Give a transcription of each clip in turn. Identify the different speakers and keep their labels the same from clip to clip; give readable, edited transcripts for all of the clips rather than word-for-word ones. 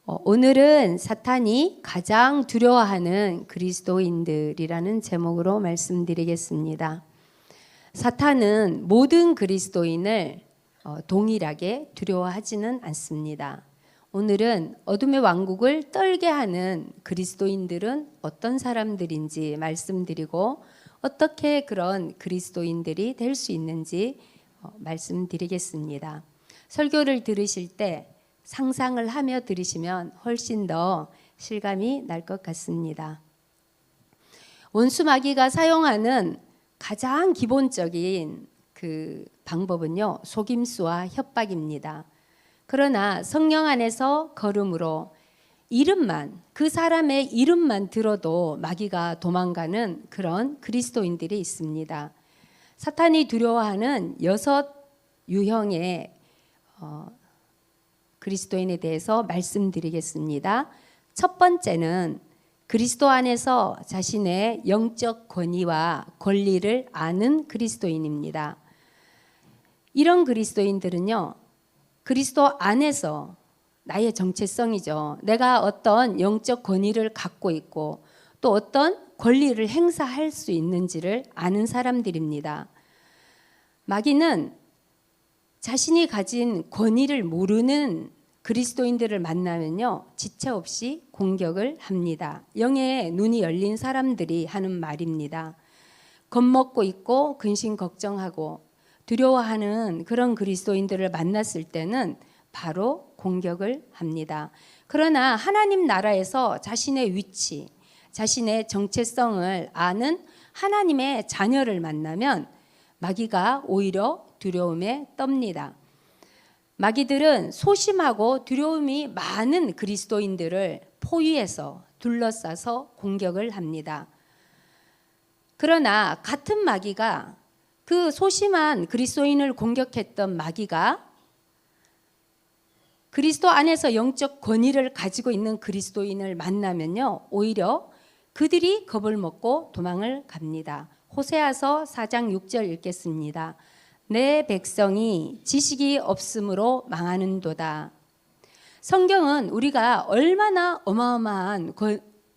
Speaker 1: 오늘은 사탄이 가장 두려워하는 그리스도인들이라는 제목으로 말씀드리겠습니다. 사탄은 모든 그리스도인을 동일하게 두려워하지는 않습니다. 오늘은 어둠의 왕국을 떨게 하는 그리스도인들은 어떤 사람들인지 말씀드리고 어떻게 그런 그리스도인들이 될 수 있는지 말씀드리겠습니다. 설교를 들으실 때 상상을 하며 들으시면 훨씬 더 실감이 날 것 같습니다. 원수 마귀가 사용하는 가장 기본적인 그 방법은요, 속임수와 협박입니다. 그러나 성령 안에서 걸음으로 그 사람의 이름만 들어도 마귀가 도망가는 그런 그리스도인들이 있습니다. 사탄이 두려워하는 6 유형의 그리스도인에 대해서 말씀드리겠습니다. 첫 번째는 그리스도 안에서 자신의 영적 권위와 권리를 아는 그리스도인입니다. 이런 그리스도인들은요, 그리스도 안에서 나의 정체성이죠. 내가 어떤 영적 권위를 갖고 있고 또 어떤 권리를 행사할 수 있는지를 아는 사람들입니다. 마귀는 자신이 가진 권위를 모르는 그리스도인들을 만나면요, 지체 없이 공격을 합니다. 영의 눈이 열린 사람들이 하는 말입니다. 겁먹고 있고 근심 걱정하고 두려워하는 그런 그리스도인들을 만났을 때는 바로 공격을 합니다. 그러나 하나님 나라에서 자신의 위치, 자신의 정체성을 아는 하나님의 자녀를 만나면 마귀가 오히려 두려움에 떱니다. 마귀들은 소심하고 두려움이 많은 그리스도인들을 포위해서 둘러싸서 공격을 합니다. 그러나 같은 마귀가 그 소심한 그리스도인을 공격했던 마귀가 그리스도 안에서 영적 권위를 가지고 있는 그리스도인을 만나면요, 오히려 그들이 겁을 먹고 도망을 갑니다. 호세아서 4장 6절 읽겠습니다. 내 백성이 지식이 없으므로 망하는도다. 성경은 우리가 얼마나 어마어마한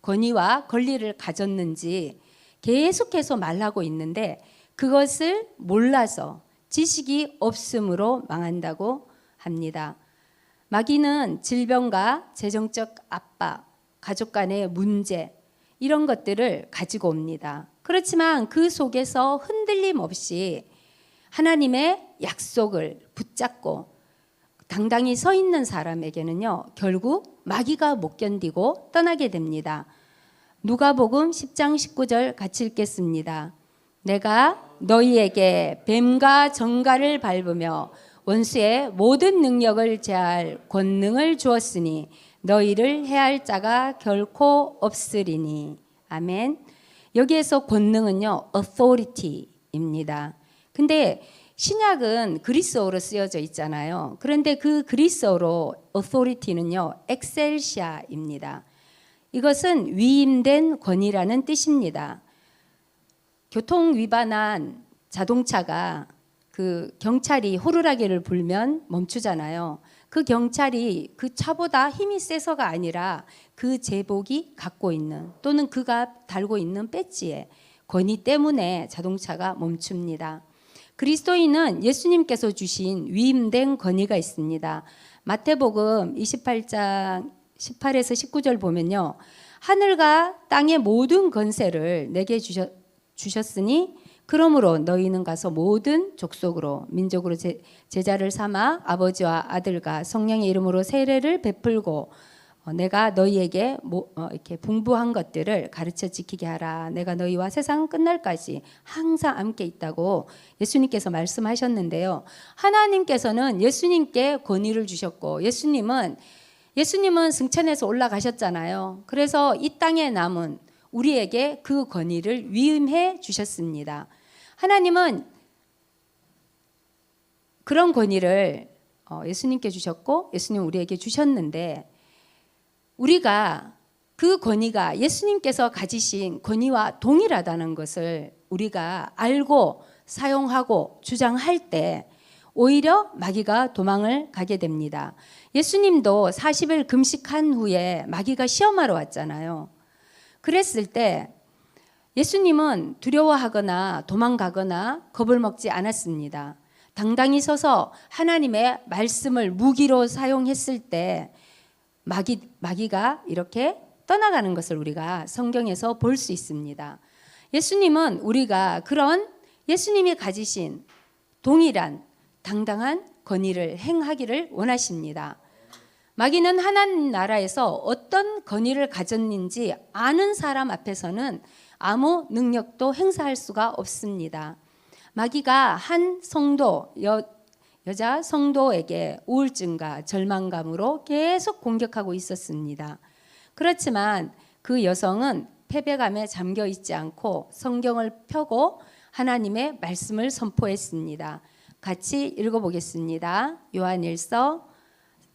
Speaker 1: 권위와 권리를 가졌는지 계속해서 말하고 있는데 그것을 몰라서 지식이 없으므로 망한다고 합니다. 마귀는 질병과 재정적 압박, 가족 간의 문제 이런 것들을 가지고 옵니다. 그렇지만 그 속에서 흔들림 없이 하나님의 약속을 붙잡고 당당히 서 있는 사람에게는요, 결국 마귀가 못 견디고 떠나게 됩니다. 누가복음 10장 19절 같이 읽겠습니다. 내가 너희에게 뱀과 정갈을 밟으며 원수의 모든 능력을 제할 권능을 주었으니 너희를 해할 자가 결코 없으리니. 아멘. 여기에서 권능은요, authority입니다. 근데 신약은 그리스어로 쓰여져 있잖아요. 그런데 그 그리스어로 authority는요, excelsia입니다. 이것은 위임된 권위라는 뜻입니다. 교통 위반한 자동차가 그 경찰이 호루라기를 불면 멈추잖아요. 그 경찰이 그 차보다 힘이 세서가 아니라 그 제복이 갖고 있는 또는 그가 달고 있는 배지의 권위 때문에 자동차가 멈춥니다. 그리스도인은 예수님께서 주신 위임된 권위가 있습니다. 마태복음 28장 18에서 19절 보면요, 하늘과 땅의 모든 권세를 내게 주셨으니 그러므로 너희는 가서 모든 족속으로 민족으로 제자를 삼아 아버지와 아들과 성령의 이름으로 세례를 베풀고 내가 너희에게 이렇게 분부한 것들을 가르쳐 지키게 하라. 내가 너희와 세상 끝날까지 항상 함께 있다고 예수님께서 말씀하셨는데요. 하나님께서는 예수님께 권위를 주셨고 예수님은 승천해서 올라가셨잖아요. 그래서 이 땅에 남은 우리에게 그 권위를 위임해 주셨습니다. 하나님은 그런 권위를 예수님께 주셨고 예수님 우리에게 주셨는데 우리가 그 권위가 예수님께서 가지신 권위와 동일하다는 것을 우리가 알고 사용하고 주장할 때 오히려 마귀가 도망을 가게 됩니다. 예수님도 40일 금식한 후에 마귀가 시험하러 왔잖아요. 그랬을 때 예수님은 두려워하거나 도망가거나 겁을 먹지 않았습니다. 당당히 서서 하나님의 말씀을 무기로 사용했을 때 마귀가 이렇게 떠나가는 것을 우리가 성경에서 볼 수 있습니다. 예수님은 우리가 그런 예수님이 가지신 동일한 당당한 권위를 행하기를 원하십니다. 마귀는 하나님 나라에서 어떤 권위를 가졌는지 아는 사람 앞에서는 아무 능력도 행사할 수가 없습니다. 마귀가 한 성도, 여자 성도에게 우울증과 절망감으로 계속 공격하고 있었습니다. 그렇지만 그 여성은 패배감에 잠겨 있지 않고 성경을 펴고 하나님의 말씀을 선포했습니다. 같이 읽어보겠습니다. 요한일서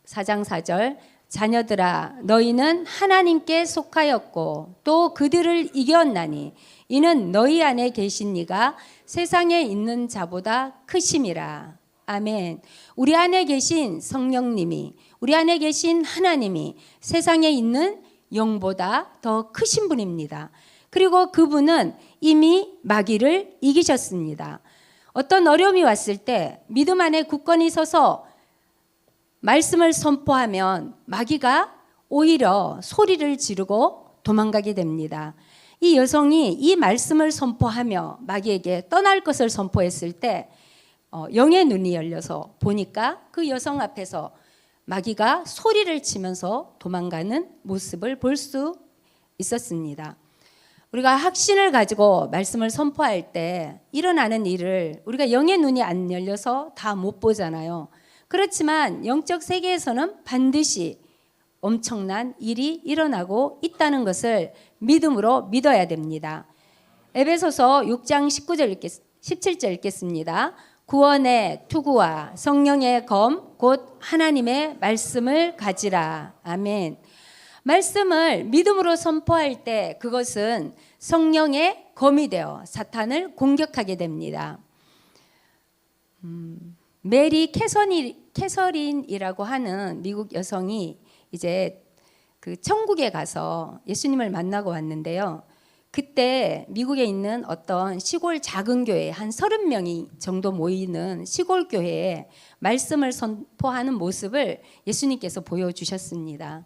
Speaker 1: 4장 4절, 자녀들아 너희는 하나님께 속하였고 또 그들을 이겼나니 이는 너희 안에 계신 이가 세상에 있는 자보다 크심이라. 아멘. 우리 안에 계신 성령님이, 우리 안에 계신 하나님이 세상에 있는 영보다 더 크신 분입니다. 그리고 그분은 이미 마귀를 이기셨습니다. 어떤 어려움이 왔을 때 믿음 안에 굳건히 서서 말씀을 선포하면 마귀가 오히려 소리를 지르고 도망가게 됩니다. 이 여성이 이 말씀을 선포하며 마귀에게 떠날 것을 선포했을 때 영의 눈이 열려서 보니까 그 여성 앞에서 마귀가 소리를 치면서 도망가는 모습을 볼 수 있었습니다. 우리가 확신을 가지고 말씀을 선포할 때 일어나는 일을 우리가 영의 눈이 안 열려서 다 못 보잖아요. 그렇지만 영적 세계에서는 반드시 엄청난 일이 일어나고 있다는 것을 믿음으로 믿어야 됩니다. 에베소서 6장 17절 읽겠습니다. 구원의 투구와 성령의 검 곧 하나님의 말씀을 가지라. 아멘. 말씀을 믿음으로 선포할 때 그것은 성령의 검이 되어 사탄을 공격하게 됩니다. 메리 캐서린이라고 하는 미국 여성이 이제 그 천국에 가서 예수님을 만나고 왔는데요. 그때 미국에 있는 어떤 시골 작은 교회 한 30명이 정도 모이는 시골 교회에 말씀을 선포하는 모습을 예수님께서 보여주셨습니다.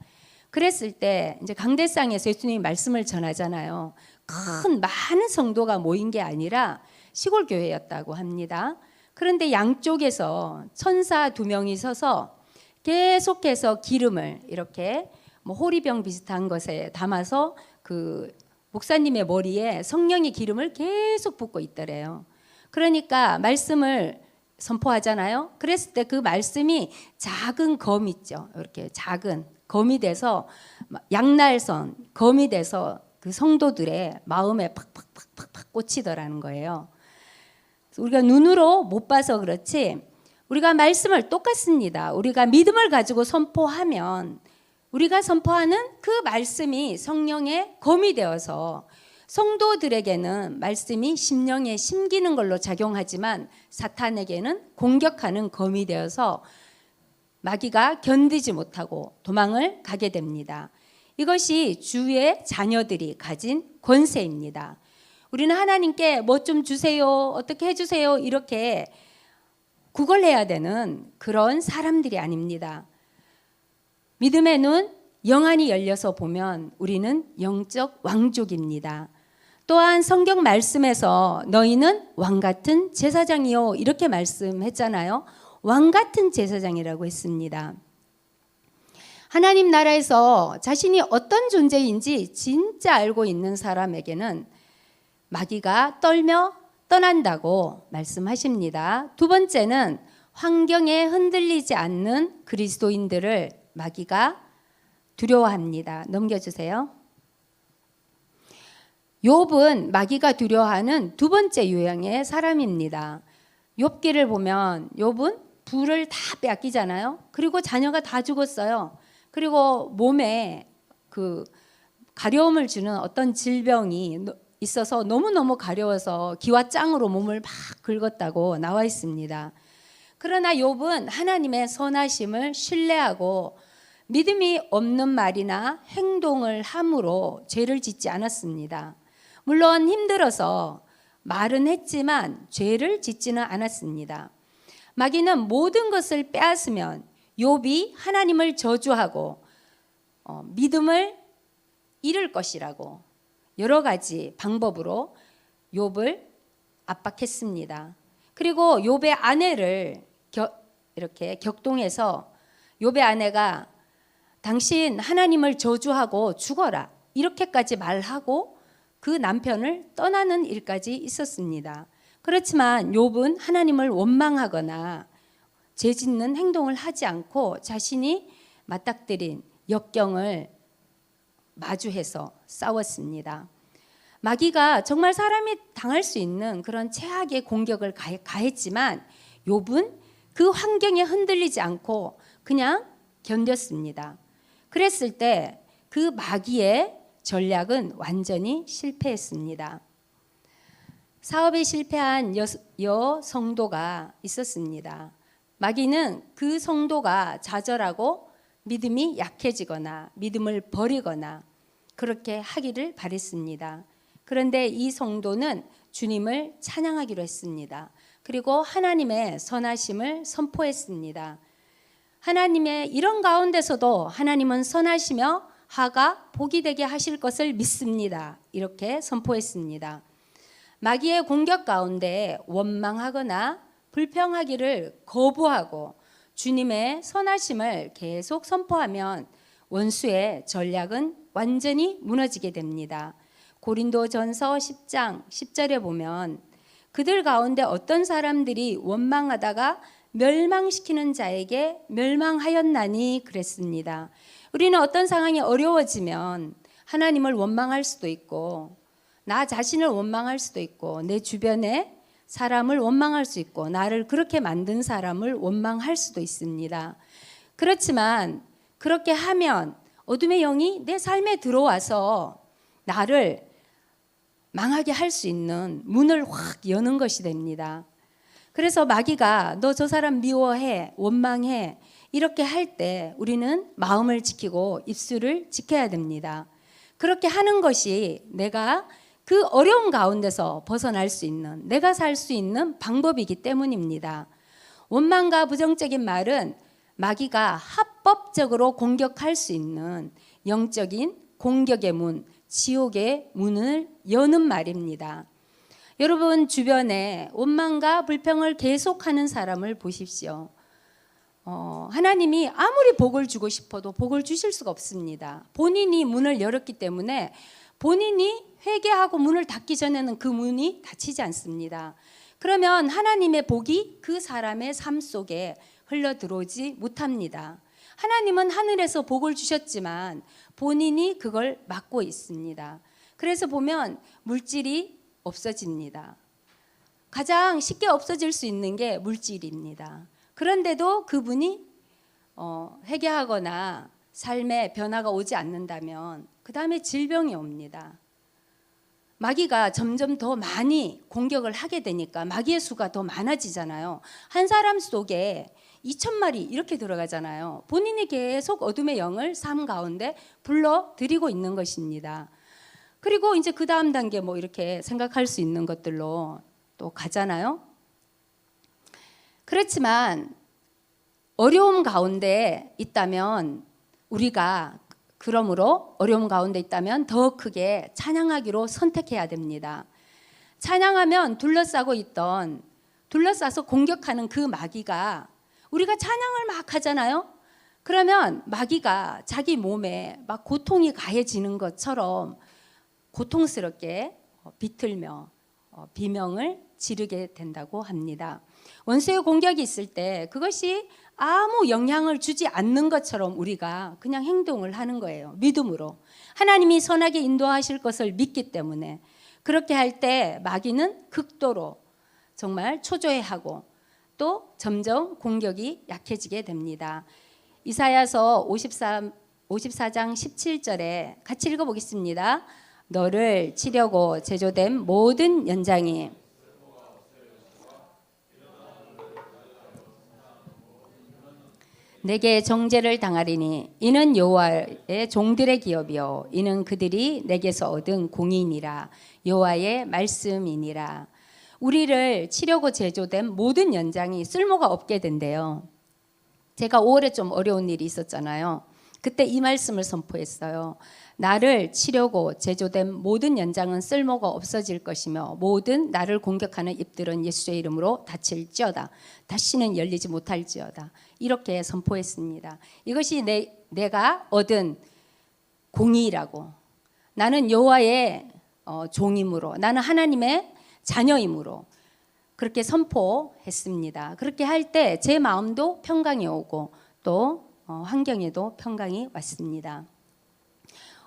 Speaker 1: 그랬을 때 이제 강대상에서 예수님이 말씀을 전하잖아요. 큰 많은 성도가 모인 게 아니라 시골 교회였다고 합니다. 그런데 양쪽에서 천사 2명이 서서 계속해서 기름을 이렇게 뭐 호리병 비슷한 것에 담아서 그 목사님의 머리에 성령의 기름을 계속 붓고 있더래요. 그러니까 말씀을 선포하잖아요. 그랬을 때 그 말씀이 작은 검 있죠. 이렇게 작은 검이 돼서 양날선 검이 돼서 그 성도들의 마음에 팍팍팍팍 꽂히더라는 거예요. 우리가 눈으로 못 봐서 그렇지 우리가 말씀을 똑같습니다. 우리가 믿음을 가지고 선포하면 우리가 선포하는 그 말씀이 성령의 검이 되어서 성도들에게는 말씀이 심령에 심기는 걸로 작용하지만 사탄에게는 공격하는 검이 되어서 마귀가 견디지 못하고 도망을 가게 됩니다. 이것이 주의 자녀들이 가진 권세입니다. 우리는 하나님께 뭐 좀 주세요, 어떻게 해주세요 이렇게 구걸해야 되는 그런 사람들이 아닙니다. 믿음의 눈 영안이 열려서 보면 우리는 영적 왕족입니다. 또한 성경 말씀에서 너희는 왕같은 제사장이요 이렇게 말씀했잖아요. 왕같은 제사장이라고 했습니다. 하나님 나라에서 자신이 어떤 존재인지 진짜 알고 있는 사람에게는 마귀가 떨며 떠난다고 말씀하십니다. 두 번째는 환경에 흔들리지 않는 그리스도인들을 마귀가 두려워합니다. 넘겨주세요. 욥은 마귀가 두려워하는 두 번째 유형의 사람입니다. 욥기를 보면 욥은 부를 다 빼앗기잖아요. 그리고 자녀가 다 죽었어요. 그리고 몸에 그 가려움을 주는 어떤 질병이 있어서 너무너무 가려워서 기와장으로 몸을 막 긁었다고 나와 있습니다. 그러나 욥은 하나님의 선하심을 신뢰하고 믿음이 없는 말이나 행동을 함으로 죄를 짓지 않았습니다. 물론 힘들어서 말은 했지만 죄를 짓지는 않았습니다. 마귀는 모든 것을 빼앗으면 욥이 하나님을 저주하고 믿음을 잃을 것이라고 여러 가지 방법으로 욥을 압박했습니다. 그리고 욥의 아내를 이렇게 격동해서 욥의 아내가 당신 하나님을 저주하고 죽어라 이렇게까지 말하고 그 남편을 떠나는 일까지 있었습니다. 그렇지만 욥은 하나님을 원망하거나 죄짓는 행동을 하지 않고 자신이 맞닥뜨린 역경을 마주해서 싸웠습니다. 마귀가 정말 사람이 당할 수 있는 그런 최악의 공격을 가했지만 욥은 그 환경에 흔들리지 않고 그냥 견뎠습니다. 그랬을 때 그 마귀의 전략은 완전히 실패했습니다. 사업에 실패한 성도가 있었습니다. 마귀는 그 성도가 좌절하고 믿음이 약해지거나 믿음을 버리거나 그렇게 하기를 바랬습니다. 그런데 이 성도는 주님을 찬양하기로 했습니다. 그리고 하나님의 선하심을 선포했습니다. 하나님의 이런 가운데서도 하나님은 선하시며 하가 복이 되게 하실 것을 믿습니다. 이렇게 선포했습니다. 마귀의 공격 가운데 원망하거나 불평하기를 거부하고 주님의 선하심을 계속 선포하면 원수의 전략은 완전히 무너지게 됩니다. 고린도전서 10장 10절에 보면 그들 가운데 어떤 사람들이 원망하다가 멸망시키는 자에게 멸망하였나니 그랬습니다. 우리는 어떤 상황이 어려워지면 하나님을 원망할 수도 있고 나 자신을 원망할 수도 있고 내 주변에 사람을 원망할 수 있고 나를 그렇게 만든 사람을 원망할 수도 있습니다. 그렇지만 그렇게 하면 어둠의 영이 내 삶에 들어와서 나를 망하게 할 수 있는 문을 확 여는 것이 됩니다. 그래서 마귀가 너 저 사람 미워해, 원망해 이렇게 할 때 우리는 마음을 지키고 입술을 지켜야 됩니다. 그렇게 하는 것이 내가 그 어려움 가운데서 벗어날 수 있는, 내가 살 수 있는 방법이기 때문입니다. 원망과 부정적인 말은 마귀가 합법적으로 공격할 수 있는 영적인 공격의 문, 지옥의 문을 여는 말입니다. 여러분 주변에 원망과 불평을 계속하는 사람을 보십시오. 하나님이 아무리 복을 주고 싶어도 복을 주실 수가 없습니다. 본인이 문을 열었기 때문에 본인이 회개하고 문을 닫기 전에는 그 문이 닫히지 않습니다. 그러면 하나님의 복이 그 사람의 삶 속에 흘러 들어오지 못합니다. 하나님은 하늘에서 복을 주셨지만 본인이 그걸 막고 있습니다. 그래서 보면 물질이 없어집니다. 가장 쉽게 없어질 수 있는 게 물질입니다. 그런데도 그분이 회개하거나 삶의 변화가 오지 않는다면 그 다음에 질병이 옵니다. 마귀가 점점 더 많이 공격을 하게 되니까 마귀의 수가 더 많아지잖아요. 한 사람 속에 2,000마리 이렇게 들어가잖아요. 본인이 계속 어둠의 영을 삶 가운데 불러들이고 있는 것입니다. 그리고 이제 그 다음 단계 뭐 이렇게 생각할 수 있는 것들로 또 가잖아요. 그렇지만 어려움 가운데 있다면 우리가 그러므로 어려움 가운데 있다면 더 크게 찬양하기로 선택해야 됩니다. 찬양하면 둘러싸서 공격하는 그 마귀가 우리가 찬양을 막 하잖아요. 그러면 마귀가 자기 몸에 막 고통이 가해지는 것처럼 고통스럽게 비틀며 비명을 지르게 된다고 합니다. 원수의 공격이 있을 때 그것이 아무 영향을 주지 않는 것처럼 우리가 그냥 행동을 하는 거예요. 믿음으로. 하나님이 선하게 인도하실 것을 믿기 때문에 그렇게 할 때 마귀는 극도로 정말 초조해하고 또 점점 공격이 약해지게 됩니다. 이사야서 54장 17절에 같이 읽어보겠습니다. 너를 치려고 제조된 모든 연장이 내게 정죄를 당하리니 이는 여호와의 종들의 기업이요 이는 그들이 내게서 얻은 공의니라. 여호와의 말씀이니라. 우리를 치려고 제조된 모든 연장이 쓸모가 없게 된대요. 제가 5월에 좀 어려운 일이 있었잖아요. 그때 이 말씀을 선포했어요. 나를 치려고 제조된 모든 연장은 쓸모가 없어질 것이며 모든 나를 공격하는 입들은 예수의 이름으로 닫힐지어다. 다시는 열리지 못할지어다. 이렇게 선포했습니다. 이것이 내가 얻은 공의라고. 나는 여호와의 종이므로, 나는 하나님의 자녀이므로 그렇게 선포했습니다. 그렇게 할 때 제 마음도 평강이 오고 또 환경에도 평강이 왔습니다.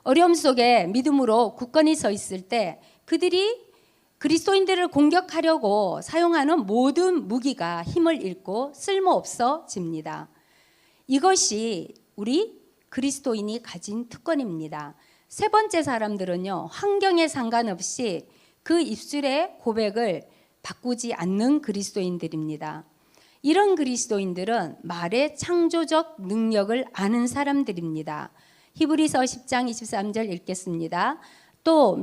Speaker 1: 어려움 속에 믿음으로 굳건히 서 있을 때 그들이 그리스도인들을 공격하려고 사용하는 모든 무기가 힘을 잃고 쓸모없어집니다. 이것이 우리 그리스도인이 가진 특권입니다. 세 번째 사람들은요, 환경에 상관없이 그 입술의 고백을 바꾸지 않는 그리스도인들입니다. 이런 그리스도인들은 말의 창조적 능력을 아는 사람들입니다. 히브리서 10장 23절 읽겠습니다. 또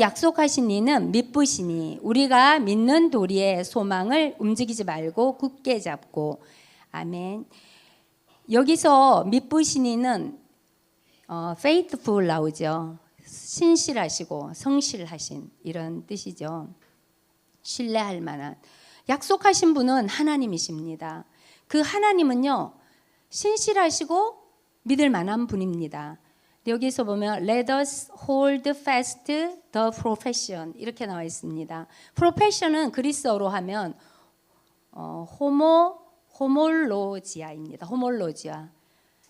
Speaker 1: 약속하신 이는 믿으시니 우리가 믿는 도리의 소망을 움직이지 말고 굳게 잡고. 아멘. 여기서 믿으신 이는 faithful 나오죠. 신실하시고 성실하신 이런 뜻이죠. 신뢰할 만한. 약속하신 분은 하나님이십니다. 그 하나님은요, 신실하시고 믿을 만한 분입니다. 여기서 보면 Let us hold fast the profession 이렇게 나와 있습니다. profession은 그리스어로 하면 호몰로지아입니다. 호몰로지아.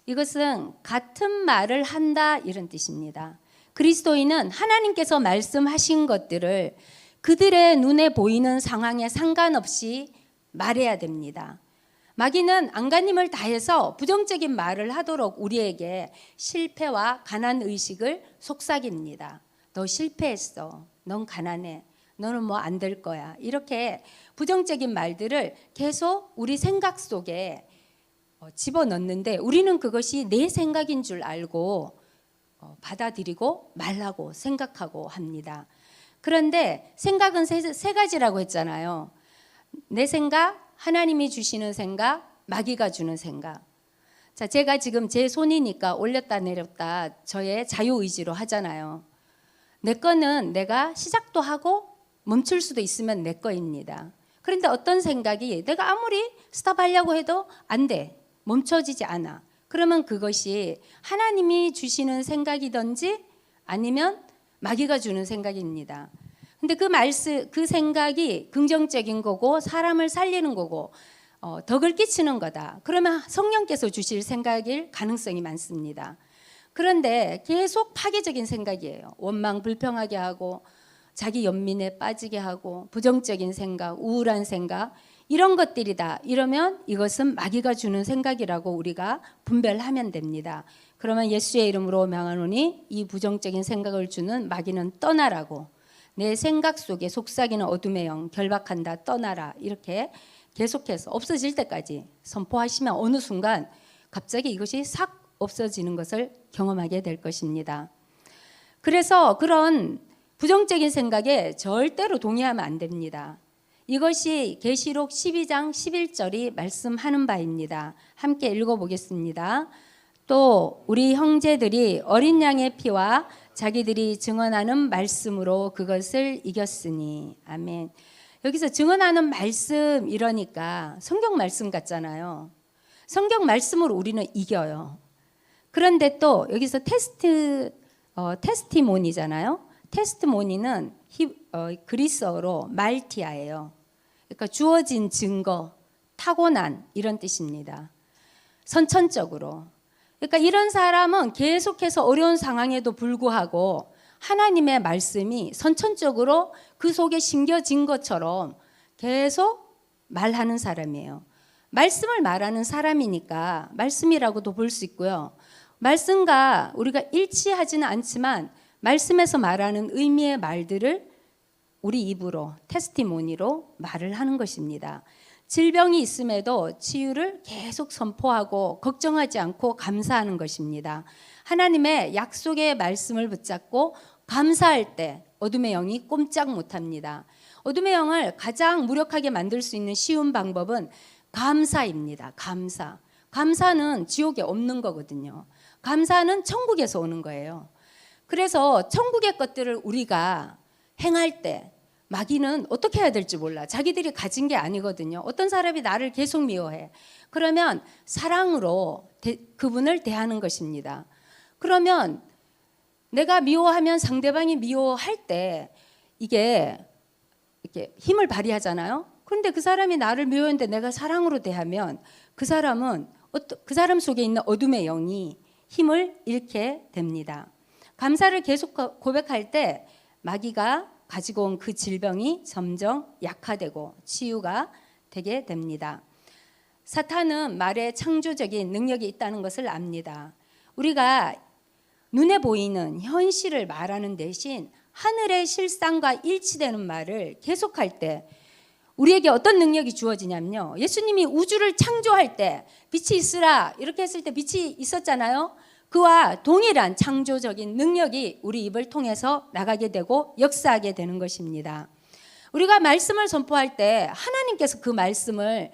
Speaker 1: 이것은 같은 말을 한다 이런 뜻입니다. 그리스도인은 하나님께서 말씀하신 것들을 그들의 눈에 보이는 상황에 상관없이 말해야 됩니다. 마귀는 안간힘을 다해서 부정적인 말을 하도록 우리에게 실패와 가난 의식을 속삭입니다. 너 실패했어. 넌 가난해. 너는 뭐 안 될 거야. 이렇게 부정적인 말들을 계속 우리 생각 속에 집어넣는데 우리는 그것이 내 생각인 줄 알고 받아들이고 말라고 생각하고 합니다. 그런데 생각은 세 가지라고 했잖아요. 내 생각, 하나님이 주시는 생각, 마귀가 주는 생각. 자, 제가 지금 제 손이니까 올렸다 내렸다 저의 자유의지로 하잖아요. 내 거는 내가 시작도 하고 멈출 수도 있으면 내 거입니다. 그런데 어떤 생각이 내가 아무리 스탑하려고 해도 안 돼. 멈춰지지 않아. 그러면 그것이 하나님이 주시는 생각이든지 아니면 마귀가 주는 생각입니다. 근데 그 생각이 긍정적인 거고 사람을 살리는 거고 덕을 끼치는 거다. 그러면 성령께서 주실 생각일 가능성이 많습니다. 그런데 계속 파괴적인 생각이에요. 원망 불평하게 하고 자기 연민에 빠지게 하고 부정적인 생각, 우울한 생각 이런 것들이다. 이러면 이것은 마귀가 주는 생각이라고 우리가 분별하면 됩니다. 그러면 예수의 이름으로 명하노니 이 부정적인 생각을 주는 마귀는 떠나라고. 내 생각 속에 속삭이는 어둠의 영 결박한다 떠나라 이렇게 계속해서 없어질 때까지 선포하시면 어느 순간 갑자기 이것이 싹 없어지는 것을 경험하게 될 것입니다. 그래서 그런 부정적인 생각에 절대로 동의하면 안 됩니다. 이것이 계시록 12장 11절이 말씀하는 바입니다. 함께 읽어보겠습니다. 또 우리 형제들이 어린 양의 피와 자기들이 증언하는 말씀으로 그것을 이겼으니. 아멘. 여기서 증언하는 말씀 이러니까 성경 말씀 같잖아요. 성경 말씀으로 우리는 이겨요. 그런데 또 여기서 테스티모니잖아요. 테스티모니는 그리스어로 말티아예요. 그러니까 주어진 증거, 타고난 이런 뜻입니다. 선천적으로. 그러니까 이런 사람은 계속해서 어려운 상황에도 불구하고 하나님의 말씀이 선천적으로 그 속에 심겨진 것처럼 계속 말하는 사람이에요. 말씀을 말하는 사람이니까 말씀이라고도 볼 수 있고요. 말씀과 우리가 일치하지는 않지만 말씀에서 말하는 의미의 말들을 우리 입으로 테스티모니로 말을 하는 것입니다. 질병이 있음에도 치유를 계속 선포하고 걱정하지 않고 감사하는 것입니다. 하나님의 약속의 말씀을 붙잡고 감사할 때 어둠의 영이 꼼짝 못합니다. 어둠의 영을 가장 무력하게 만들 수 있는 쉬운 방법은 감사입니다. 감사. 감사는 지옥에 없는 거거든요. 감사는 천국에서 오는 거예요. 그래서 천국의 것들을 우리가 행할 때 마귀는 어떻게 해야 될지 몰라. 자기들이 가진 게 아니거든요. 어떤 사람이 나를 계속 미워해. 그러면 사랑으로 그분을 대하는 것입니다. 그러면 내가 미워하면 상대방이 미워할 때 이게 이렇게 힘을 발휘하잖아요. 그런데 그 사람이 나를 미워했는데 내가 사랑으로 대하면 그 사람 속에 있는 어둠의 영이 힘을 잃게 됩니다. 감사를 계속 고백할 때 마귀가 가지고 온 그 질병이 점점 약화되고 치유가 되게 됩니다. 사탄은 말에 창조적인 능력이 있다는 것을 압니다. 우리가 눈에 보이는 현실을 말하는 대신 하늘의 실상과 일치되는 말을 계속할 때 우리에게 어떤 능력이 주어지냐면요. 예수님이 우주를 창조할 때 빛이 있으라 이렇게 했을 때 빛이 있었잖아요. 그와 동일한 창조적인 능력이 우리 입을 통해서 나가게 되고 역사하게 되는 것입니다. 우리가 말씀을 선포할 때 하나님께서 그 말씀을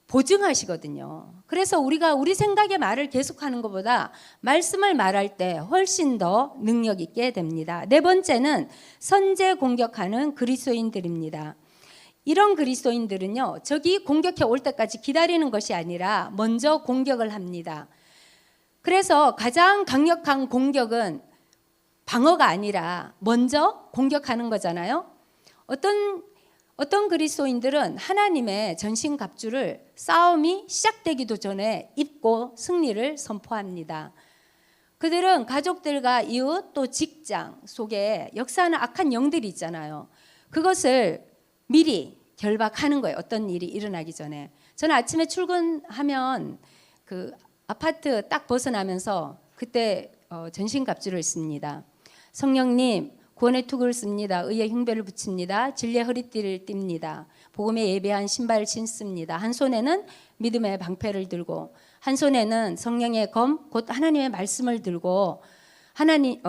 Speaker 1: 보증하시거든요. 그래서 우리가 우리 생각의 말을 계속하는 것보다 말씀을 말할 때 훨씬 더 능력 있게 됩니다. 네 번째는 선제 공격하는 그리스도인들입니다. 이런 그리스도인들은요, 적이 공격해 올 때까지 기다리는 것이 아니라 먼저 공격을 합니다. 그래서 가장 강력한 공격은 방어가 아니라 먼저 공격하는 거잖아요. 어떤 그리스도인들은 하나님의 전신갑주를 싸움이 시작되기도 전에 입고 승리를 선포합니다. 그들은 가족들과 이웃 또 직장 속에 역사하는 악한 영들이 있잖아요. 그것을 미리 결박하는 거예요. 어떤 일이 일어나기 전에. 저는 아침에 출근하면 그 아파트 딱 벗어나면서 그때 전신갑주를 씁니다. 성령님, 구원의 투구를 씁니다. 의의 흉배를 붙입니다. 진리의 허리띠를 띱니다. 복음에 예배한 신발을 신습니다. 한 손에는 믿음의 방패를 들고 한 손에는 성령의 검, 곧 하나님의 말씀을 들고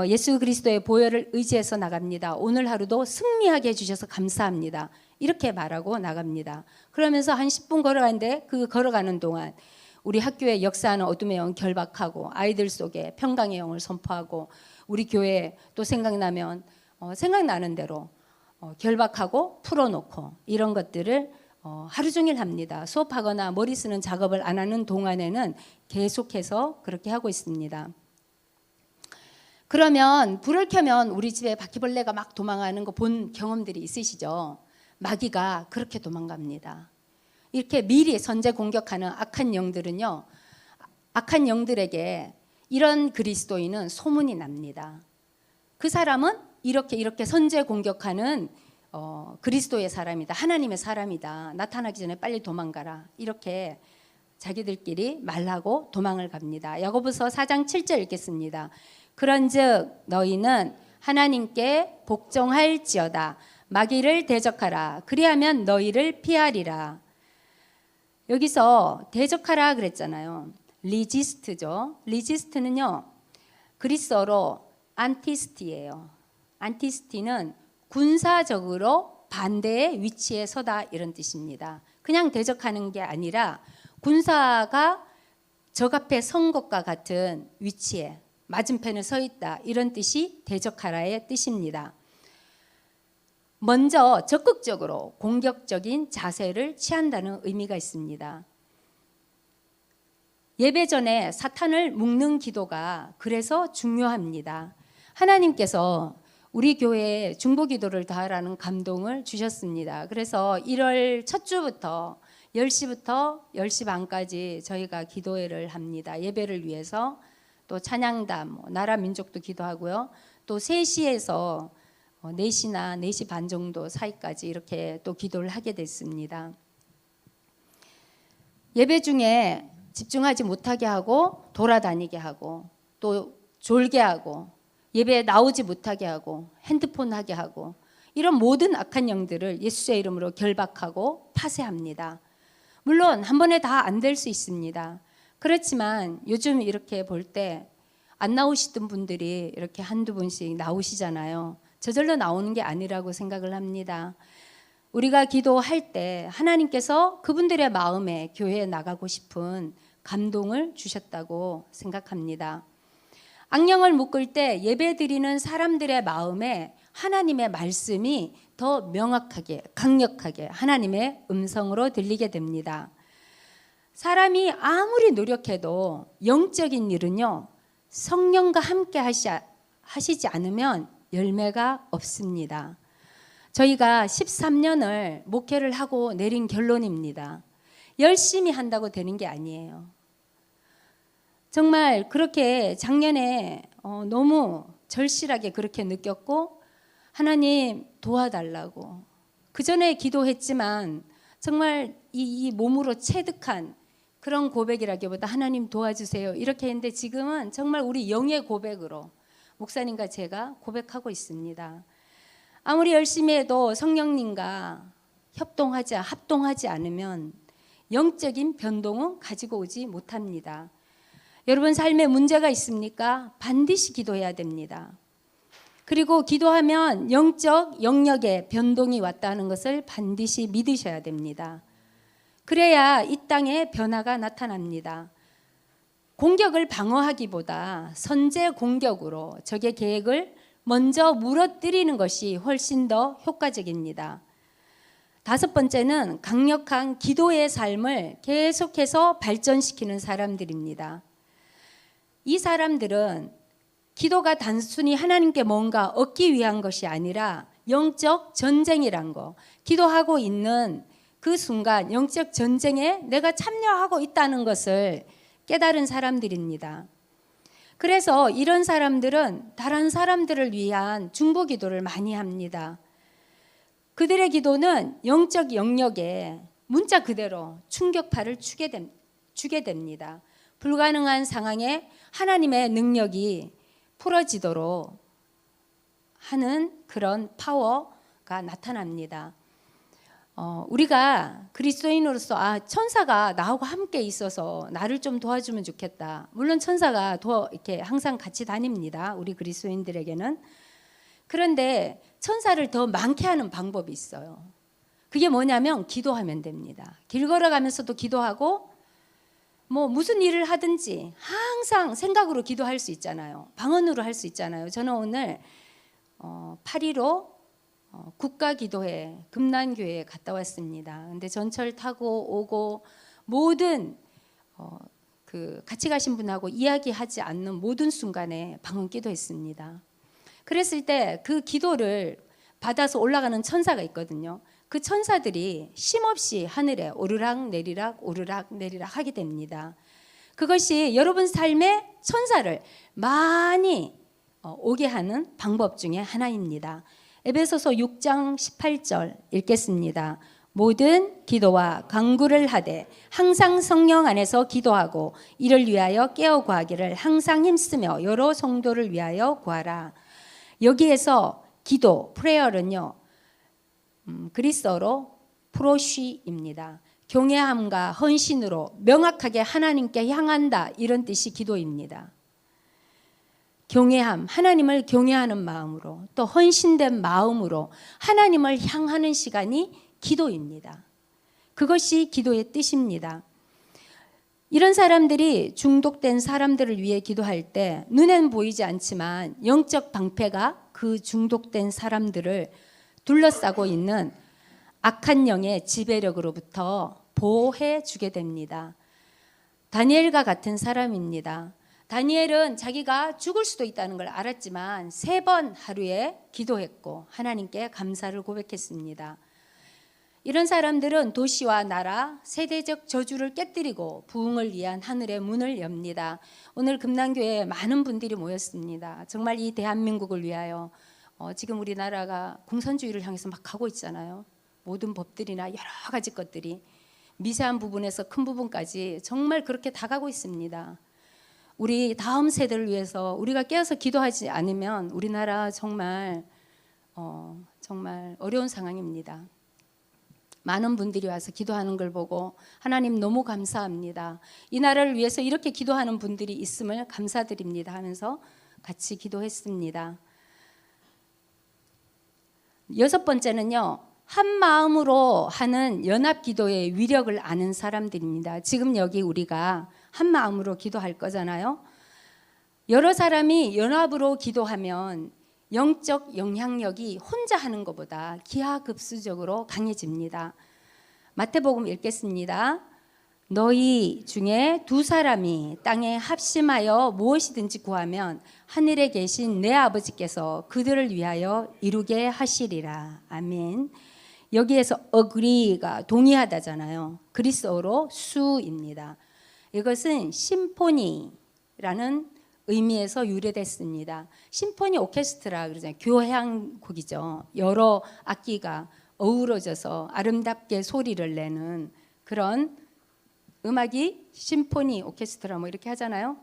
Speaker 1: 예수 그리스도의 보혈을 의지해서 나갑니다. 오늘 하루도 승리하게 해주셔서 감사합니다. 이렇게 말하고 나갑니다. 그러면서 한 10분 걸어가는데 그 걸어가는 동안 우리 학교에 역사하는 어둠의 영 결박하고 아이들 속에 평강의 영을 선포하고 우리 교회 또 생각나면 생각나는 대로 결박하고 풀어놓고 이런 것들을 하루 종일 합니다. 수업하거나 머리 쓰는 작업을 안 하는 동안에는 계속해서 그렇게 하고 있습니다. 그러면 불을 켜면 우리 집에 바퀴벌레가 막 도망가는 거 본 경험들이 있으시죠? 마귀가 그렇게 도망갑니다. 이렇게 미리 선제 공격하는 악한 영들은요, 악한 영들에게 이런 그리스도인은 소문이 납니다. 그 사람은 이렇게 선제 공격하는 그리스도의 사람이다, 하나님의 사람이다, 나타나기 전에 빨리 도망가라, 이렇게 자기들끼리 말하고 도망을 갑니다. 야고보서 4장 7절 읽겠습니다. 그런즉 너희는 하나님께 복종할지어다, 마귀를 대적하라, 그리하면 너희를 피하리라. 여기서 대적하라 그랬잖아요. 리지스트죠. 리지스트는요, 그리스어로 안티스티예요. 안티스티는 군사적으로 반대의 위치에 서다 이런 뜻입니다. 그냥 대적하는 게 아니라 군사가 적 앞에 선 것과 같은 위치에 맞은편에 서 있다, 이런 뜻이 대적하라의 뜻입니다. 먼저 적극적으로 공격적인 자세를 취한다는 의미가 있습니다. 예배 전에 사탄을 묶는 기도가 그래서 중요합니다. 하나님께서 우리 교회에 중보기도를 다하라는 감동을 주셨습니다. 그래서 1월 첫 주부터 10시부터 10시 반까지 저희가 기도회를 합니다. 예배를 위해서 또 찬양담, 나라 민족도 기도하고요. 또 3시에서 4시나 4시 반 정도 사이까지 이렇게 또 기도를 하게 됐습니다. 예배 중에 집중하지 못하게 하고 돌아다니게 하고 또 졸게 하고 예배에 나오지 못하게 하고 핸드폰 하게 하고 이런 모든 악한 영들을 예수의 이름으로 결박하고 파쇄합니다. 물론 한 번에 다 안 될 수 있습니다. 그렇지만 요즘 이렇게 볼 때 안 나오시던 분들이 이렇게 한두 분씩 나오시잖아요. 저절로 나오는 게 아니라고 생각을 합니다. 우리가 기도할 때 하나님께서 그분들의 마음에 교회에 나가고 싶은 감동을 주셨다고 생각합니다. 악령을 묶을 때 예배드리는 사람들의 마음에 하나님의 말씀이 더 명확하게, 강력하게 하나님의 음성으로 들리게 됩니다. 사람이 아무리 노력해도 영적인 일은요, 성령과 함께 하시지 않으면 열매가 없습니다. 저희가 13년을 목회를 하고 내린 결론입니다. 열심히 한다고 되는 게 아니에요. 정말 그렇게 작년에 너무 절실하게 그렇게 느꼈고 하나님 도와달라고 그 전에 기도했지만 정말 이 몸으로 체득한 그런 고백이라기보다 하나님 도와주세요 이렇게 했는데 지금은 정말 우리 영의 고백으로 목사님과 제가 고백하고 있습니다. 아무리 열심히 해도 성령님과 합동하지 않으면 영적인 변동은 가지고 오지 못합니다. 여러분 삶에 문제가 있습니까? 반드시 기도해야 됩니다. 그리고 기도하면 영적 영역에 변동이 왔다는 것을 반드시 믿으셔야 됩니다. 그래야 이 땅에 변화가 나타납니다. 공격을 방어하기보다 선제 공격으로 적의 계획을 먼저 무너뜨리는 것이 훨씬 더 효과적입니다. 다섯 번째는 강력한 기도의 삶을 계속해서 발전시키는 사람들입니다. 이 사람들은 기도가 단순히 하나님께 뭔가 얻기 위한 것이 아니라 영적 전쟁이란 거, 기도하고 있는 그 순간 영적 전쟁에 내가 참여하고 있다는 것을 깨달은 사람들입니다. 그래서 이런 사람들은 다른 사람들을 위한 중보 기도를 많이 합니다. 그들의 기도는 영적 영역에 문자 그대로 충격파를 주게 됩니다. 불가능한 상황에 하나님의 능력이 풀어지도록 하는 그런 파워가 나타납니다. 우리가 그리스도인으로서 천사가 나하고 함께 있어서 나를 좀 도와주면 좋겠다. 물론 천사가 이렇게 항상 같이 다닙니다. 우리 그리스도인들에게는. 그런데 천사를 더 많게 하는 방법이 있어요. 그게 뭐냐면 기도하면 됩니다. 길 걸어가면서도 기도하고 무슨 일을 하든지 항상 생각으로 기도할 수 있잖아요. 방언으로 할 수 있잖아요. 저는 오늘 8.15 국가기도회 금난교회에 갔다 왔습니다. 근데 전철 타고 오고 모든 같이 가신 분하고 이야기하지 않는 모든 순간에 방언 기도했습니다. 그랬을 때 그 기도를 받아서 올라가는 천사가 있거든요. 그 천사들이 쉼없이 하늘에 오르락 내리락 하게 됩니다. 그것이 여러분 삶에 천사를 많이 오게 하는 방법 중에 하나입니다. 에베소서 6장 18절 읽겠습니다. 모든 기도와 간구를 하되 항상 성령 안에서 기도하고 이를 위하여 깨어 구하기를 항상 힘쓰며 여러 성도를 위하여 구하라. 여기에서 기도, 프레어는요, 그리스어로 프로쉬입니다. 경외함과 헌신으로 명확하게 하나님께 향한다, 이런 뜻이 기도입니다. 경외함, 하나님을 경외하는 마음으로 또 헌신된 마음으로 하나님을 향하는 시간이 기도입니다. 그것이 기도의 뜻입니다. 이런 사람들이 중독된 사람들을 위해 기도할 때 눈에는 보이지 않지만 영적 방패가 그 중독된 사람들을 둘러싸고 있는 악한 영의 지배력으로부터 보호해 주게 됩니다. 다니엘과 같은 사람입니다. 다니엘은 자기가 죽을 수도 있다는 걸 알았지만 3번 하루에 기도했고 하나님께 감사를 고백했습니다. 이런 사람들은 도시와 나라, 세대적 저주를 깨뜨리고 부흥을 위한 하늘의 문을 엽니다. 오늘 금난교회에 많은 분들이 모였습니다. 정말 이 대한민국을 위하여 지금 우리나라가 공산주의를 향해서 막 가고 있잖아요. 모든 법들이나 여러 가지 것들이 미세한 부분에서 큰 부분까지 정말 그렇게 다 가고 있습니다. 우리 다음 세대를 위해서 우리가 깨어서 기도하지 않으면 우리나라 정말 정말 어려운 상황입니다. 많은 분들이 와서 기도하는 걸 보고 하나님 너무 감사합니다. 이 나라를 위해서 이렇게 기도하는 분들이 있음을 감사드립니다 하면서 같이 기도했습니다. 6번째는요. 한 마음으로 하는 연합 기도의 위력을 아는 사람들입니다. 지금 여기 우리가 한 마음으로 기도할 거잖아요. 여러 사람이 연합으로 기도하면 영적 영향력이 혼자 하는 것보다 기하급수적으로 강해집니다. 마태복음 읽겠습니다. 너희 중에 두 사람이 땅에 합심하여 무엇이든지 구하면 하늘에 계신 내 아버지께서 그들을 위하여 이루게 하시리라. 아멘. 여기에서 agree가 동의하다잖아요. 그리스어로 수입니다. 이것은 심포니라는 의미에서 유래됐습니다. 심포니 오케스트라 그러잖아요. 교향곡이죠. 여러 악기가 어우러져서 아름답게 소리를 내는 그런 음악이 심포니 오케스트라 뭐 이렇게 하잖아요.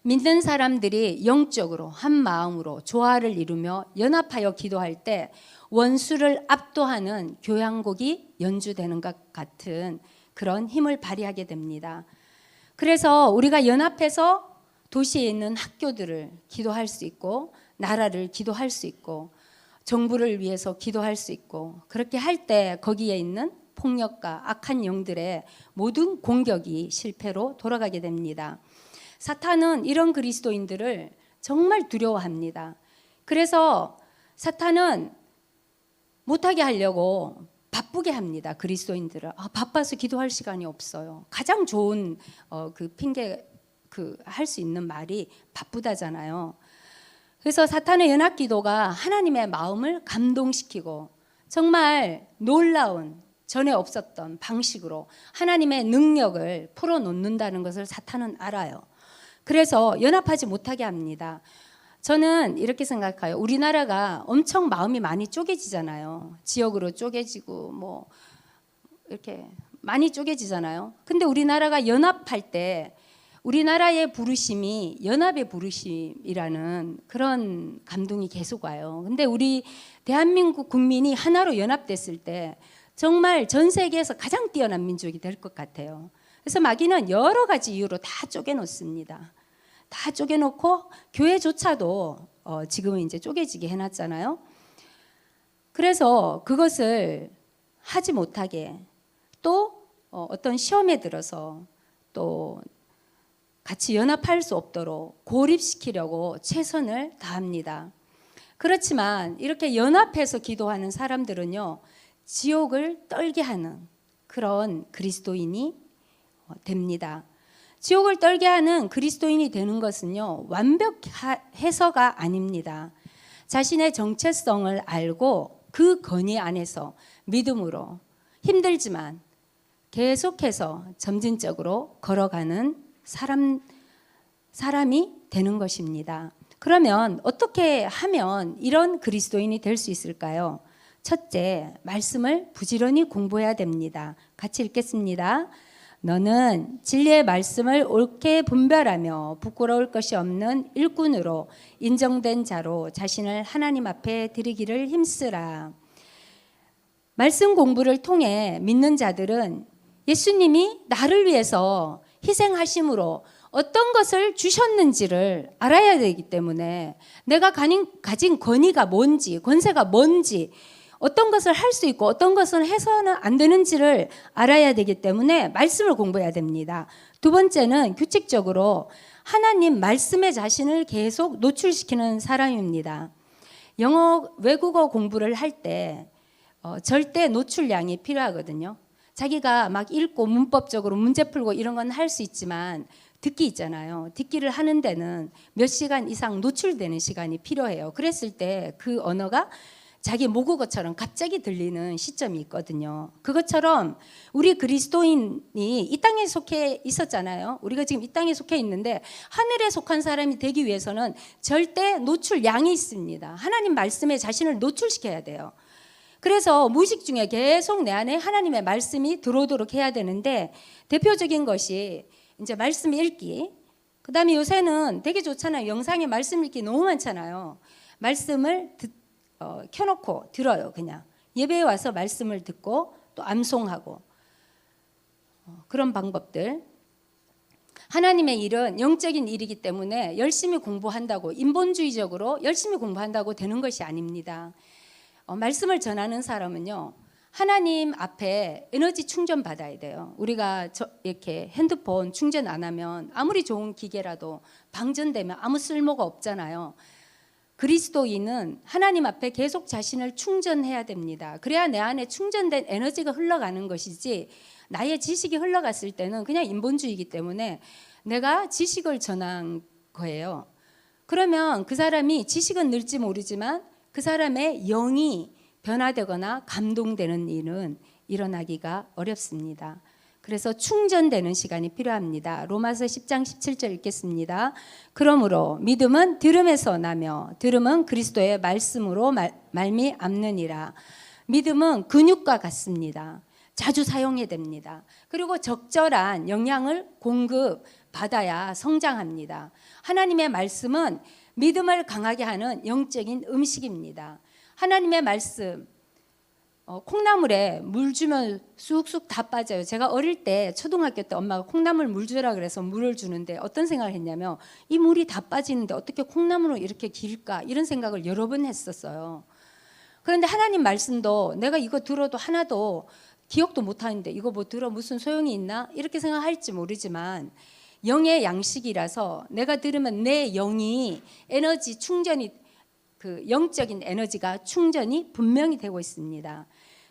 Speaker 1: 믿는 사람들이 영적으로 한 마음으로 조화를 이루며 연합하여 기도할 때 원수를 압도하는 교향곡이 연주되는 것 같은 그런 힘을 발휘하게 됩니다. 그래서 우리가 연합해서 도시에 있는 학교들을 기도할 수 있고 나라를 기도할 수 있고 정부를 위해서 기도할 수 있고 그렇게 할 때 거기에 있는 폭력과 악한 영들의 모든 공격이 실패로 돌아가게 됩니다. 사탄은 이런 그리스도인들을 정말 두려워합니다. 그래서 사탄은 못하게 하려고 바쁘게 합니다. 그리스도인들을. 바빠서 기도할 시간이 없어요. 가장 좋은 그 핑계 할 수 있는 말이 바쁘다잖아요. 그래서 사탄의 연합 기도가 하나님의 마음을 감동시키고 정말 놀라운 전에 없었던 방식으로 하나님의 능력을 풀어놓는다는 것을 사탄은 알아요. 그래서 연합하지 못하게 합니다. 저는 이렇게 생각해요. 우리나라가 엄청 마음이 많이 쪼개지잖아요. 지역으로 쪼개지고 뭐 이렇게 많이 쪼개지잖아요. 근데 우리나라가 연합할 때 우리나라의 부르심이 연합의 부르심이라는 그런 감동이 계속 와요. 근데 우리 대한민국 국민이 하나로 연합됐을 때 정말 전 세계에서 가장 뛰어난 민족이 될 것 같아요. 그래서 마귀는 여러 가지 이유로 다 쪼개놓습니다. 다 쪼개놓고 교회조차도 지금은 이제 쪼개지게 해놨잖아요. 그래서 그것을 하지 못하게 또 어떤 시험에 들어서 또 같이 연합할 수 없도록 고립시키려고 최선을 다합니다. 그렇지만 이렇게 연합해서 기도하는 사람들은요, 지옥을 떨게 하는 그런 그리스도인이 됩니다. 지옥을 떨게 하는 그리스도인이 되는 것은요, 완벽해서가 아닙니다. 자신의 정체성을 알고 그 건의 안에서 믿음으로 힘들지만 계속해서 점진적으로 걸어가는 사람이 되는 것입니다. 그러면 어떻게 하면 이런 그리스도인이 될 수 있을까요? 첫째, 말씀을 부지런히 공부해야 됩니다. 같이 읽겠습니다. 너는 진리의 말씀을 옳게 분별하며 부끄러울 것이 없는 일꾼으로 인정된 자로 자신을 하나님 앞에 드리기를 힘쓰라. 말씀 공부를 통해 믿는 자들은 예수님이 나를 위해서 희생하심으로 어떤 것을 주셨는지를 알아야 되기 때문에 내가 가진 권위가 뭔지, 권세가 뭔지, 어떤 것을 할 수 있고 어떤 것은 해서는 안 되는지를 알아야 되기 때문에 말씀을 공부해야 됩니다. 두 번째는 규칙적으로 하나님 말씀에 자신을 계속 노출시키는 사람입니다. 영어 외국어 공부를 할 때 절대 노출량이 필요하거든요. 자기가 막 읽고 문법적으로 문제 풀고 이런 건 할 수 있지만 듣기 있잖아요. 듣기를 하는 데는 몇 시간 이상 노출되는 시간이 필요해요. 그랬을 때 그 언어가 자기 모국어처럼 갑자기 들리는 시점이 있거든요. 그것처럼 우리 그리스도인이 이 땅에 속해 있었잖아요. 우리가 지금 이 땅에 속해 있는데 하늘에 속한 사람이 되기 위해서는 절대 노출량이 있습니다. 하나님 말씀에 자신을 노출시켜야 돼요. 그래서 무의식 중에 계속 내 안에 하나님의 말씀이 들어오도록 해야 되는데 대표적인 것이 이제 말씀 읽기. 그다음에 요새는 되게 좋잖아요. 영상에 말씀 읽기 너무 많잖아요. 말씀을 켜놓고 들어요. 그냥 예배에 와서 말씀을 듣고 또 암송하고 그런 방법들. 하나님의 일은 영적인 일이기 때문에 열심히 공부한다고 인본주의적으로 열심히 공부한다고 되는 것이 아닙니다. 말씀을 전하는 사람은요, 하나님 앞에 에너지 충전 받아야 돼요. 우리가 이렇게 핸드폰 충전 안 하면 아무리 좋은 기계라도 방전되면 아무 쓸모가 없잖아요. 그리스도인은 하나님 앞에 계속 자신을 충전해야 됩니다. 그래야 내 안에 충전된 에너지가 흘러가는 것이지, 나의 지식이 흘러갔을 때는 그냥 인본주의이기 때문에 내가 지식을 전한 거예요. 그러면 그 사람이 지식은 늘지 모르지만 그 사람의 영이 변화되거나 감동되는 일은 일어나기가 어렵습니다. 그래서 충전되는 시간이 필요합니다. 로마서 10장 17절 읽겠습니다. 그러므로 믿음은 들음에서 나며 들음은 그리스도의 말씀으로 말미암느니라. 믿음은 근육과 같습니다. 자주 사용해야 됩니다. 그리고 적절한 영양을 공급받아야 성장합니다. 하나님의 말씀은 믿음을 강하게 하는 영적인 음식입니다. 하나님의 말씀, 콩나물에 물 주면 쑥쑥 다 빠져요. 제가 어릴 때 초등학교 때 엄마가 콩나물 물 주라 그래서 물을 주는데 어떤 생각을 했냐면, 이 물이 다 빠지는데 어떻게 콩나물은 이렇게 길까, 이런 생각을 여러 번 했었어요. 그런데 하나님 말씀도 내가 이거 들어도 하나도 기억도 못하는데 이거 뭐 들어 무슨 소용이 있나 이렇게 생각할지 모르지만, 영의 양식이라서 내가 들으면 내 영이 에너지 충전이, 그 영적인 에너지가 충전이 분명히 되고 있습니다.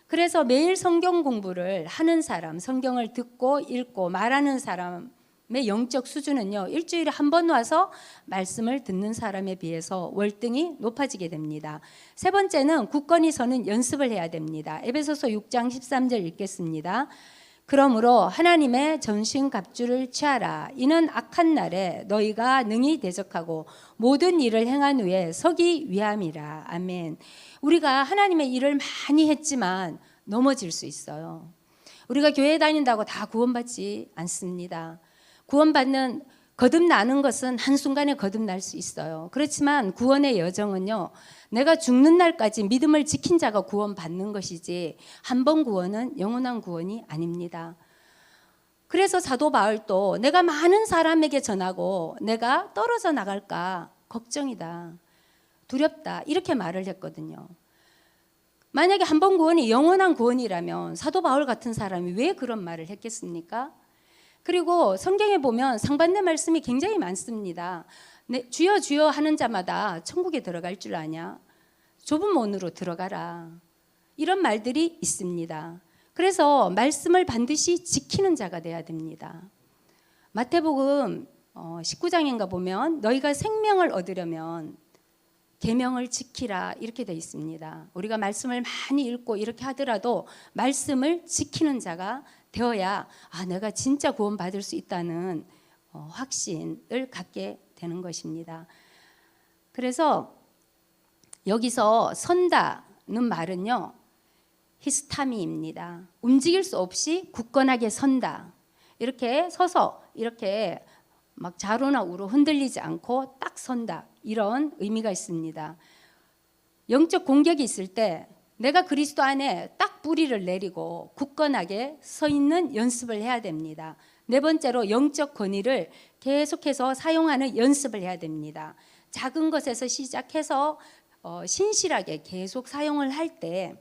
Speaker 1: 그래서 매일 성경 공부를 하는 사람, 성경을 듣고 읽고 말하는 사람의 영적 수준은요, 일주일에 한 번 와서 말씀을 듣는 사람에 비해서 월등히 높아지게 됩니다. 세 번째는 굳건히 서는 연습을 해야 됩니다. 에베소서 6장 13절 읽겠습니다. 그러므로 하나님의 전신갑주를 취하라. 이는 악한 날에 너희가 능히 대적하고 모든 일을 행한 후에 서기 위함이라. 아멘. 우리가 하나님의 일을 많이 했지만 넘어질 수 있어요. 우리가 교회 다닌다고 다 구원받지 않습니다. 구원받는, 거듭나는 것은 한순간에 거듭날 수 있어요. 그렇지만 구원의 여정은요, 내가 죽는 날까지 믿음을 지킨 자가 구원받는 것이지 한 번 구원은 영원한 구원이 아닙니다. 그래서 사도 바울도 내가 많은 사람에게 전하고 내가 떨어져 나갈까 걱정이다, 두렵다, 이렇게 말을 했거든요. 만약에 한 번 구원이 영원한 구원이라면 사도 바울 같은 사람이 왜 그런 말을 했겠습니까? 그리고 성경에 보면 상반된 말씀이 굉장히 많습니다. 주여 주여 하는 자마다 천국에 들어갈 줄 아냐? 좁은 문으로 들어가라. 이런 말들이 있습니다. 그래서 말씀을 반드시 지키는 자가 돼야 됩니다. 마태복음 19장인가 보면 너희가 생명을 얻으려면 계명을 지키라, 이렇게 되어 있습니다. 우리가 말씀을 많이 읽고 이렇게 하더라도 말씀을 지키는 자가 되어야 내가 진짜 구원받을 수 있다는 확신을 갖게 되는 것입니다. 그래서 여기서 선다는 말은요, 히스타미입니다. 움직일 수 없이 굳건하게 선다. 이렇게 서서 이렇게 막 좌로나 우로 흔들리지 않고 딱 선다, 이런 의미가 있습니다. 영적 공격이 있을 때 내가 그리스도 안에 딱 뿌리를 내리고 굳건하게 서 있는 연습을 해야 됩니다. 네 번째로 영적 권위를 계속해서 사용하는 연습을 해야 됩니다. 작은 것에서 시작해서 신실하게 계속 사용을 할 때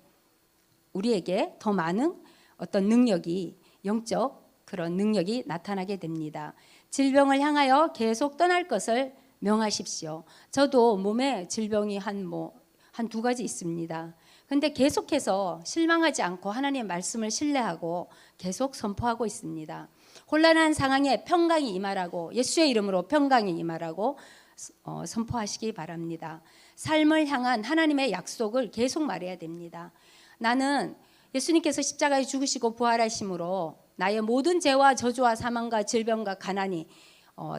Speaker 1: 우리에게 더 많은 어떤 능력이, 영적 그런 능력이 나타나게 됩니다. 질병을 향하여 계속 떠날 것을 명하십시오. 저도 몸에 질병이 한 두 가지 있습니다. 근데 계속해서 실망하지 않고 하나님의 말씀을 신뢰하고 계속 선포하고 있습니다. 혼란한 상황에 평강이 임하라고, 예수의 이름으로 평강이 임하라고 선포하시기 바랍니다. 삶을 향한 하나님의 약속을 계속 말해야 됩니다. 나는 예수님께서 십자가에 죽으시고 부활하심으로 나의 모든 죄와 저주와 사망과 질병과 가난이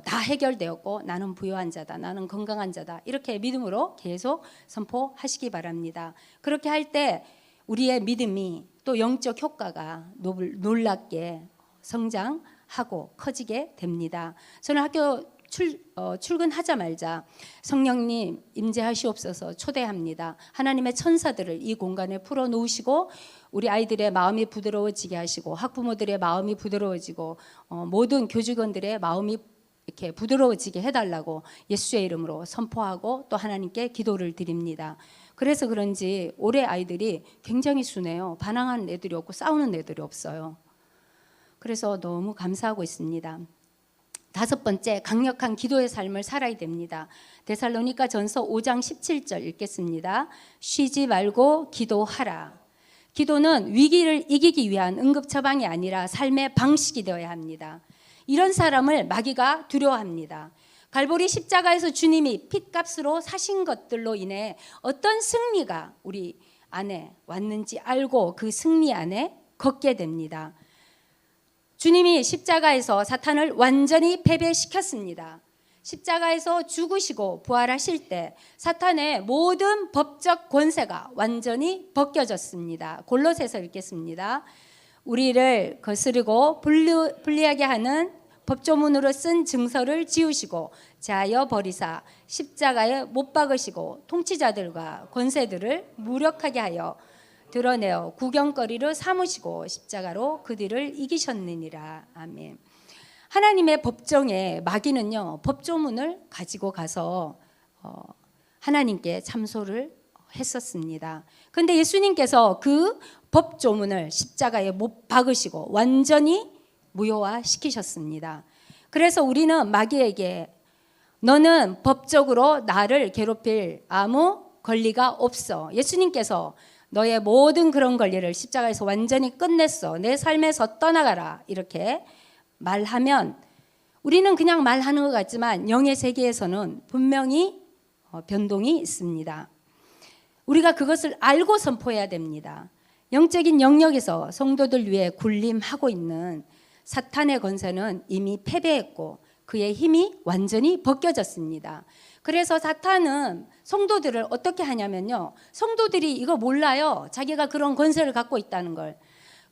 Speaker 1: 다 해결되었고 나는 부유한 자다, 나는 건강한 자다, 이렇게 믿음으로 계속 선포하시기 바랍니다. 그렇게 할 때 우리의 믿음이 또 영적 효과가 놀랍게 성장하고 커지게 됩니다. 저는 학교 출근하자마자 성령님 임재하시옵소서 초대합니다. 하나님의 천사들을 이 공간에 풀어놓으시고 우리 아이들의 마음이 부드러워지게 하시고 학부모들의 마음이 부드러워지고 모든 교직원들의 마음이 이렇게 부드러워지게 해달라고 예수의 이름으로 선포하고 또 하나님께 기도를 드립니다. 그래서 그런지 올해 아이들이 굉장히 순해요. 반항하는 애들이 없고 싸우는 애들이 없어요. 그래서 너무 감사하고 있습니다. 5번째, 강력한 기도의 삶을 살아야 됩니다. 데살로니가 전서 5장 17절 읽겠습니다. 쉬지 말고 기도하라. 기도는 위기를 이기기 위한 응급 처방이 아니라 삶의 방식이 되어야 합니다. 이런 사람을 마귀가 두려워합니다. 갈보리 십자가에서 주님이 핏값으로 사신 것들로 인해 어떤 승리가 우리 안에 왔는지 알고 그 승리 안에 걷게 됩니다. 주님이 십자가에서 사탄을 완전히 패배시켰습니다. 십자가에서 죽으시고 부활하실 때 사탄의 모든 법적 권세가 완전히 벗겨졌습니다. 골로새서 읽겠습니다. 우리를 거스르고 불리하게 하는 법조문으로 쓴 증서를 지우시고 자여 버리사 십자가에 못 박으시고 통치자들과 권세들을 무력하게 하여 드러내어 구경거리를 삼으시고 십자가로 그들을 이기셨느니라. 아멘. 하나님의 법정에 마귀는요, 법조문을 가지고 가서 하나님께 참소를 했었습니다. 그런데 예수님께서 그 법조문을 십자가에 못 박으시고 완전히 무효화시키셨습니다. 그래서 우리는 마귀에게 너는 법적으로 나를 괴롭힐 아무 권리가 없어. 예수님께서 너의 모든 그런 권리를 십자가에서 완전히 끝냈어. 내 삶에서 떠나가라. 이렇게 말하면 우리는 그냥 말하는 것 같지만 영의 세계에서는 분명히 변동이 있습니다. 우리가 그것을 알고 선포해야 됩니다. 영적인 영역에서 성도들 위해 군림하고 있는 사탄의 권세는 이미 패배했고 그의 힘이 완전히 벗겨졌습니다. 그래서 사탄은 성도들을 어떻게 하냐면요, 성도들이 이거 몰라요. 자기가 그런 권세를 갖고 있다는 걸.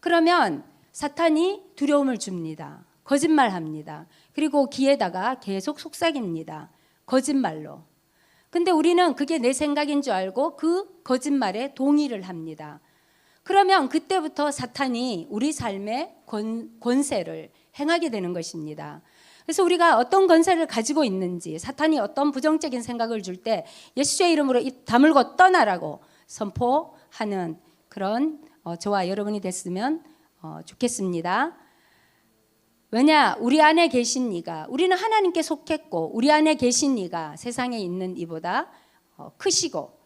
Speaker 1: 그러면 사탄이 두려움을 줍니다. 거짓말합니다. 그리고 귀에다가 계속 속삭입니다. 거짓말로. 근데 우리는 그게 내 생각인 줄 알고 그 거짓말에 동의를 합니다. 그러면 그때부터 사탄이 우리 삶의 권세를 행하게 되는 것입니다. 그래서 우리가 어떤 권세를 가지고 있는지, 사탄이 어떤 부정적인 생각을 줄 때 예수의 이름으로 입 다물고 떠나라고 선포하는 그런 저와 여러분이 됐으면 좋겠습니다. 왜냐, 우리 안에 계신 이가, 우리는 하나님께 속했고 우리 안에 계신 이가 세상에 있는 이보다 크시고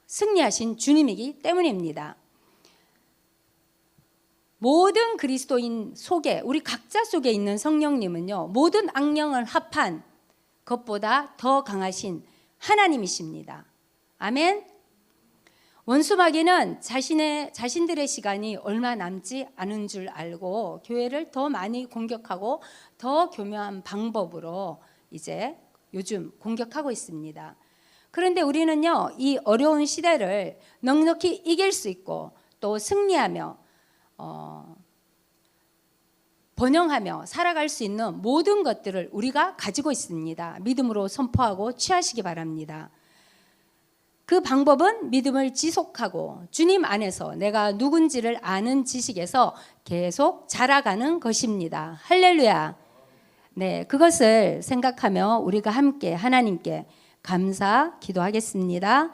Speaker 1: 승리하신 주님이기 때문입니다. 모든 그리스도인 속에, 우리 각자 속에 있는 성령님은요, 모든 악령을 합한 것보다 더 강하신 하나님이십니다. 아멘. 원수 마귀는 자신들의 시간이 얼마 남지 않은 줄 알고 교회를 더 많이 공격하고 더 교묘한 방법으로 이제 요즘 공격하고 있습니다. 그런데 우리는요, 이 어려운 시대를 넉넉히 이길 수 있고 또 승리하며 번영하며 살아갈 수 있는 모든 것들을 우리가 가지고 있습니다. 믿음으로 선포하고 취하시기 바랍니다. 그 방법은 믿음을 지속하고 주님 안에서 내가 누군지를 아는 지식에서 계속 자라가는 것입니다. 할렐루야. 네, 그것을 생각하며 우리가 함께 하나님께 감사 기도하겠습니다.